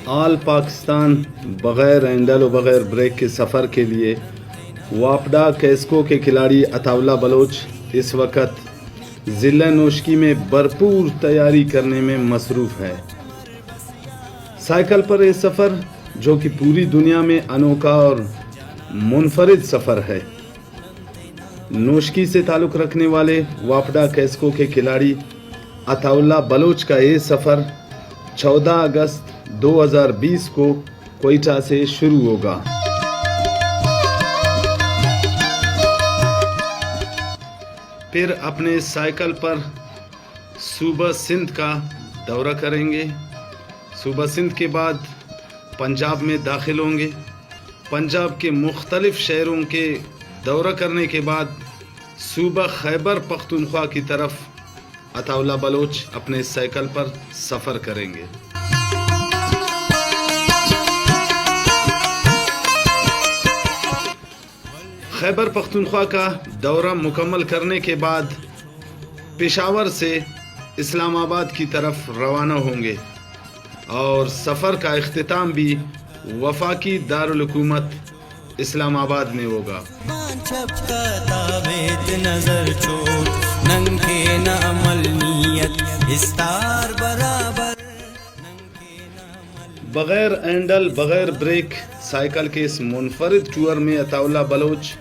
آل پاکستان بغیر ہینڈل و بغیر بریک کے سفر کے لیے واپڈا کیسکو کے کھلاڑی عطا اللہ بلوچ اس وقت ضلع نوشکی میں بھرپور تیاری کرنے میں مصروف ہے۔ سائیکل پر یہ سفر جو کہ پوری دنیا میں انوکھا اور منفرد سفر ہے۔ نوشکی سے تعلق رکھنے والے واپڈا کیسکو کے کھلاڑی عطا اللہ بلوچ کا یہ سفر 14 اگست 2020 کو کوئٹہ سے شروع ہوگا۔ پھر اپنے سائیکل پر صوبہ سندھ کا دورہ کریں گے۔ صوبہ سندھ کے بعد پنجاب میں داخل ہوں گے۔ پنجاب کے مختلف شہروں کے دورہ کرنے کے بعد صوبہ خیبر پختونخوا کی طرف عطا اللہ بلوچ اپنے سائیکل پر سفر کریں گے۔ خیبر پختونخوا کا دورہ مکمل کرنے کے بعد پشاور سے اسلام آباد کی طرف روانہ ہوں گے اور سفر کا اختتام بھی وفاقی دارالحکومت اسلام آباد میں ہوگا۔ بغیر ہینڈل بغیر بریک سائیکل کے اس منفرد ٹور میں عطا اللہ بلوچ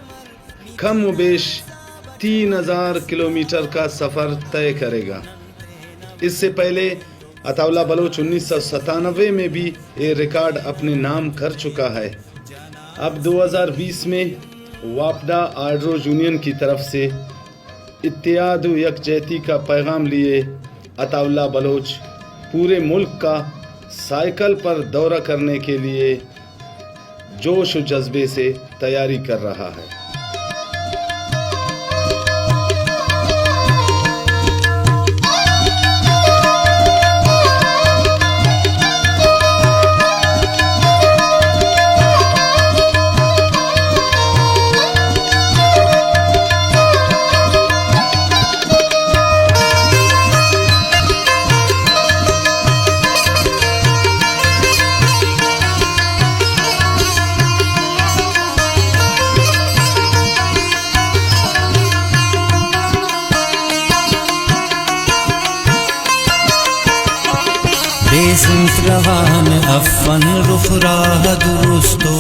کم و بیش 3000 کلومیٹر کا سفر طے کرے گا۔ اس سے پہلے عطا اللہ بلوچ 1997 میں بھی یہ ریکارڈ اپنے نام کر چکا ہے۔ اب 2020 میں واپڈا آرڈرو یونین کی طرف سے اتحاد و یکجہتی کا پیغام لیے عطا اللہ بلوچ پورے ملک کا سائیکل پر دورہ کرنے کے لیے جوش و جذبے سے تیاری کر رہا ہے۔ رواں میں افن رخ راہ درستو